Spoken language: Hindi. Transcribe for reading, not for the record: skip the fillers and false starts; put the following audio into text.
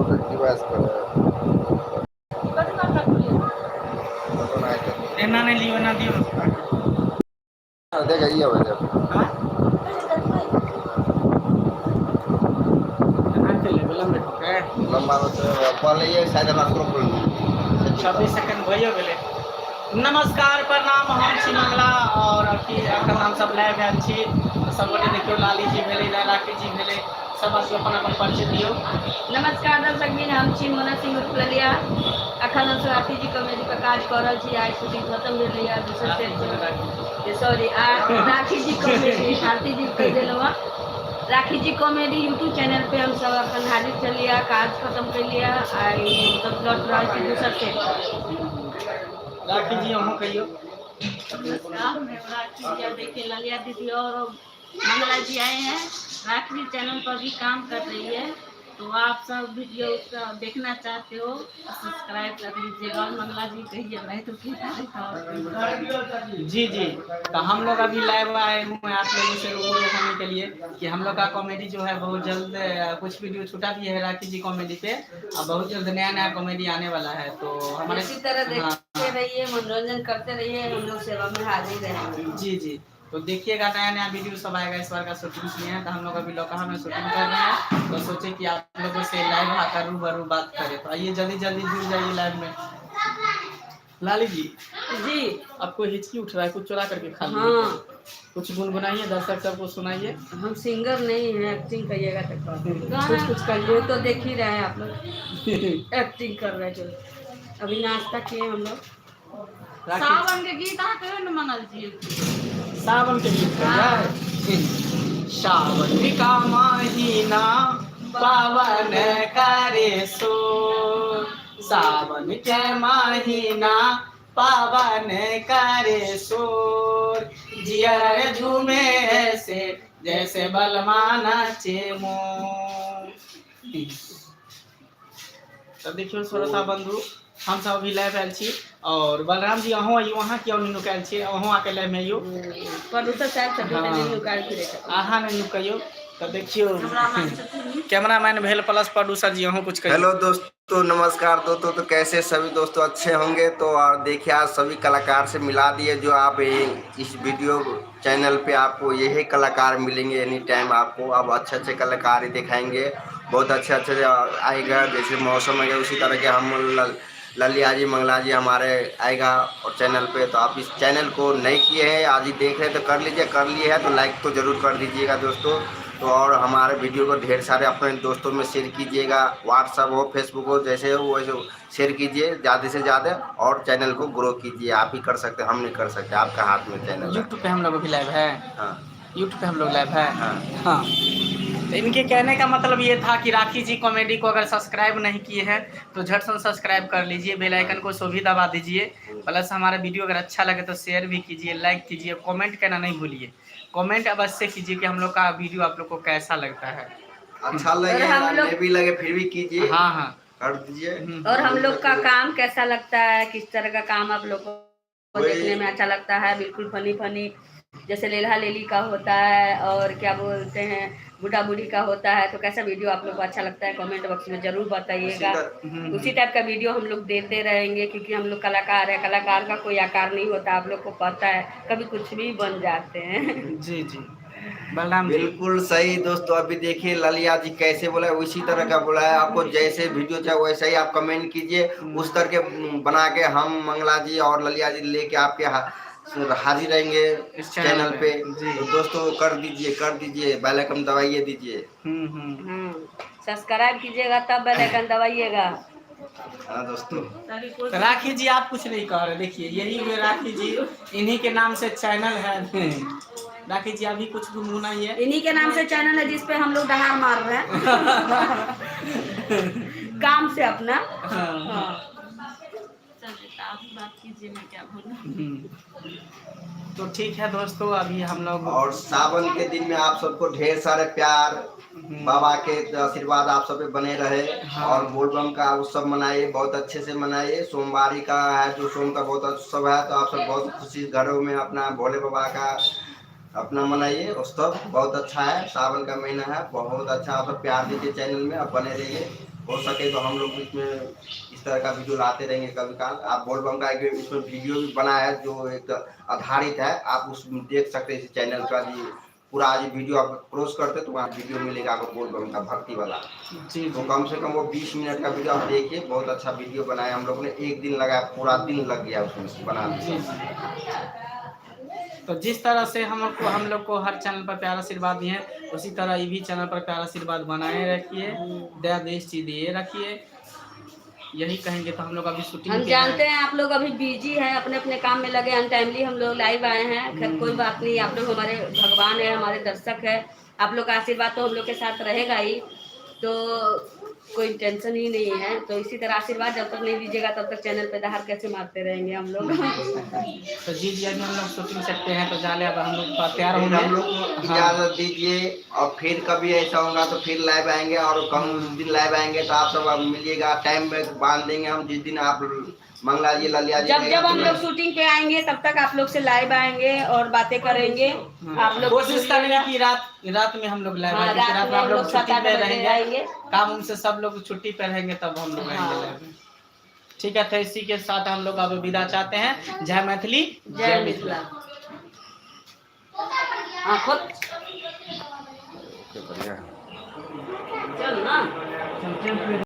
डिवाइस पर एना नहीं लियो ना दियो देखा ये वजह लंबा पहले ये शायद रास्ता खोल 26 सेकंड भयो गेले। नमस्कार प्रणाम, हम छी मंगला और अखन हम सब लाइव आयल छी। सब गोटे देखियो, लाली जी भेले, राखी जी भेले, सब अपन अपन परिचय दियो। नमस्कार दर्शक बिन, हम छी मोना सिंह रुपलिया। अखन हम राखी जी कॉमेडी पर काज कर रहल छी। आज शूटिंग खत्म भेल है, दूसरा सेट सॉरी राखी जी कॉमेडी आरती जी कह देलहुँ। राखी जी कॉमेडी यूट्यूब चैनल पे हम सब अपन हाजिर चलिए, काज खत्म कर लिया। आई मतलब लौट रहा है दूसरा सेट। राखी जी अहूँ कहियो। नमस्कार, मैं राखी जी, देखिए ललिया दीदी और मंगला जी आए हैं। राखी जी चैनल पर भी काम कर रही है, तो आप सब वीडियो उसका देखना चाहते हो सब्सक्राइब कर लीजिएगा। और मंगला जी कहिए रहे तो जी जी, तो हम लोग अभी लाइव आए हुए हैं आप लोगों से रूबरू होने के लिए कि हम लोग का कॉमेडी जो है बहुत जल्द कुछ वीडियो छूटा भी है राखी जी कॉमेडी पे। अब बहुत जल्द नया नया कॉमेडी आने वाला है, तो हमारे इसी तरह देखते रहिए, मनोरंजन करते रहिए, हम लोग सेवा में हाजिर रहेंगे। जी जी, तो देखिएगा नया नया वीडियो सब आएगा। इस बार का शूटिंग किए हैं, तो हम लोग अभी लोकहा में शूटिंग कर रहे हैं, तो सोचे कि आप लोगों से लाइव आकर रूबरू बात करें। तो आइए जल्दी जल्दी जुड़ जाइए लाइव में। लाली जी आपको हिचकी उठ रहा है, कुछ चुरा करके खा लीजिए। हाँ, कुछ गुनगुनाइए, दर्शक सबको सुनाइए। हम सिंगर नहीं है, एक्टिंग करिएगा तो कुछ करिए, तो देख ही रहे हैं आप लोग एक्टिंग कर रहे हैं। अभी नाश्ता किए हम लोग। सावन के गीत आते हैं ना मंगल जी, सावन के गीत सावन का महीना पावन करे सो, सावन के महीना पावन करे शोर, जियर झूमे ऐसे जैसे बलमाना चेमो। तो देखियो श्रोता बंधु, हम सब अभी लाइव आयल छी और बलराम जी अहों आई वहां क्यों नहीं नुकायल छी, अहों आके लाइव में आइयो। प्रदूषण साहब सब नहीं नुकाल फिरे आहा नहीं नुकाइयो। तो देखियो कैमरामैन भेल प्लस प्रोड्यूसर जी अहों कुछ कहियो। हेलो दोस्तों, नमस्कार दोस्तों। तो कैसे सभी दोस्तों अच्छे होंगे। तो और देखिए आज सभी कलाकार से मिला दिए, जो आप इस वीडियो चैनल पे आपको यही कलाकार मिलेंगे एनी टाइम। आपको अब अच्छे अच्छे कलाकार ही दिखाएंगे, बहुत अच्छे अच्छे आएगा। जैसे मौसम है उसी तरह के हम ललिया जी मंगला जी हमारे आएगा और चैनल पे। तो आप इस चैनल को नहीं किए हैं, आज ही देख रहे हैं तो कर लीजिए, कर लिए है तो लाइक तो ज़रूर कर दीजिएगा दोस्तों। तो और हमारे वीडियो को ढेर सारे अपने दोस्तों में शेयर कीजिएगा, व्हाट्सअप हो फेसबुक हो जैसे हो वैसे शेयर कीजिए ज़्यादा से ज़्यादा, और चैनल को ग्रो कीजिए। आप ही कर सकते, हम नहीं कर सकते, आपका हाथ में चैनल है। यूट्यूब पे हम लोग अभी लाइव है। हाँ, यूट्यूब पे हम लोग लाइव है। हाँ हाँ, तो इनके कहने का मतलब ये था कि राखी जी कॉमेडी को अगर सब्सक्राइब नहीं किए हैं तो झट से सब्सक्राइब कर लीजिए, बेल आइकन को सो भी दबा दीजिए। प्लस हमारा वीडियो अगर अच्छा लगे तो शेयर भी कीजिए, लाइक कीजिए, कमेंट करना नहीं भूलिए। कमेंट अवश्य कीजिए कि हम लोग का वीडियो आप लोग को कैसा लगता है। अच्छा लगे नहीं भी लगे फिर भी कीजिए, हाँ हाँ कर दीजिए। और हम लोग का काम कैसा लगता है, किस तरह का काम आप लोग को देखने में अच्छा लगता है। बिल्कुल फनी फनी, जैसे लेल्हा लेली का होता है और क्या बोलते हैं बूढ़ा बूढ़ी का होता है, तो कैसा वीडियो आप लोग को अच्छा लगता है कमेंट बॉक्स में जरूर बताइएगा। उसी टाइप का वीडियो हम लोग देते रहेंगे, क्योंकि हम लोग कलाकार है, कलाकार का कोई आकार नहीं होता, आप लोग को पता है, कभी कुछ भी बन जाते हैं। जी जी बलराम बिल्कुल सही दोस्तों। अभी देखिए ललिया जी कैसे बोला है उसी तरह का बोला है। आपको जैसे वीडियो चाहे वैसे ही आप कमेंट कीजिए, उस तरह के बना के हम मंगला जी और ललिया जी लेके आपके हाजिर रहेंगे इस चैनल पे। तो दोस्तों कर दीजिए बेल आइकन दबाइए दीजिए। सब्सक्राइब कीजिएगा तब बेल आइकन दबाइएगा। हाँ दोस्तों, तो राखी जी आप कुछ नहीं कह रहे, देखिए यही हुए राखी जी, इन्हीं के नाम से चैनल है। राखी जी अभी कुछ गुनगुनाइए। इन्हीं के नाम से चैनल है जिसपे हम लोग डहार मार रहे हैं काम से अपना। हाँ। आप बात कीजिए, मैं क्या बोलूं। तो ठीक है दोस्तों, अभी हम लोग और सावन के दिन में आप सबको ढेर सारे प्यार, बाबा के आशीर्वाद आप सब पे बने रहे। हाँ। और बोलबम का उत्सव मनाइए, बहुत अच्छे से मनाइए। सोमवारी का है जो सोम का बहुत उत्सव है, तो आप सब बहुत खुशी घरों में अपना भोले बाबा का अपना मनाइए उत्सव, बहुत अच्छा है। सावन का महीना है, बहुत अच्छा। आप सब प्यार दीजिए चैनल में, आप बने रहिए। हो सके तो हम लोग इसमें इस तरह का वीडियो लाते रहेंगे कभी काल। आप बोल बम का एक इसमें वीडियो भी बना है जो एक आधारित है, आप उसमें देख सकते हैं इस चैनल का। जी पूरा आज वीडियो आप क्रॉस करते तो वहाँ वीडियो मिलेगा आपको बोल बम का भक्ति वाला। जी तो जी कम से कम वो 20 मिनट का वीडियो आप देखिए, बहुत अच्छा वीडियो बनाया हम लोग ने। एक दिन लगाया, पूरा दिन लग गया उसमें बनाने जी में। तो जिस तरह से हम लोग को हर चैनल पर प्यार आशीर्वाद दिए हैं, उसी तरह ये भी चैनल पर प्यार आशीर्वाद बनाए रखिए, दया देश चीज दिए रखिए, यही कहेंगे। तो हम लोग अभी शूटिंग हम जानते हैं आप लोग अभी बिजी हैं, अपने अपने काम में लगे, अनटाइमली हम लोग लाइव आए हैं। खैर कोई बात नहीं, आप लोग हमारे भगवान है, हमारे दर्शक है, आप लोग का आशीर्वाद तो हम लोग के साथ रहेगा ही, तो कोई टेंशन ही नहीं है। तो इसी तरह आशीर्वाद जब तक नहीं दीजिएगा तब तक चैनल पे दहाड़ कैसे मारते रहेंगे हम लोग। तो जी जी अभी हम लोग शूटिंग सकते हैं, तो जाले अब हम लोग तैयार फिर होंगे। हम लोग को इजाजत दीजिए, और फिर कभी ऐसा होगा तो फिर लाइव आएंगे, और कम दिन लाइव आएंगे तो आप सब अब मिलिएगा, टाइम में बांध देंगे हम। जिस दिन आप मंगला जी ललिया जी जब जब हम लोग शूटिंग पे आएंगे तब तक आप लोग से लाइव आएंगे और बातें करेंगे। आप लोग कोशिश करेंगे कि रात में हम लोग लाइव हाँ, आएंगे, रात में आप लोग छुट्टी 7-8 पे बजे आएंगे। रहेंगे, काम उनसे सब लोग छुट्टी पे रहेंगे, तब हम लोग आएंगे लाइव में। ठीक है, तो इसी के साथ हम लोग अब विदा चाहते हैं। जय मैथिली, जय मिथिला। हाँ खुद चल ना।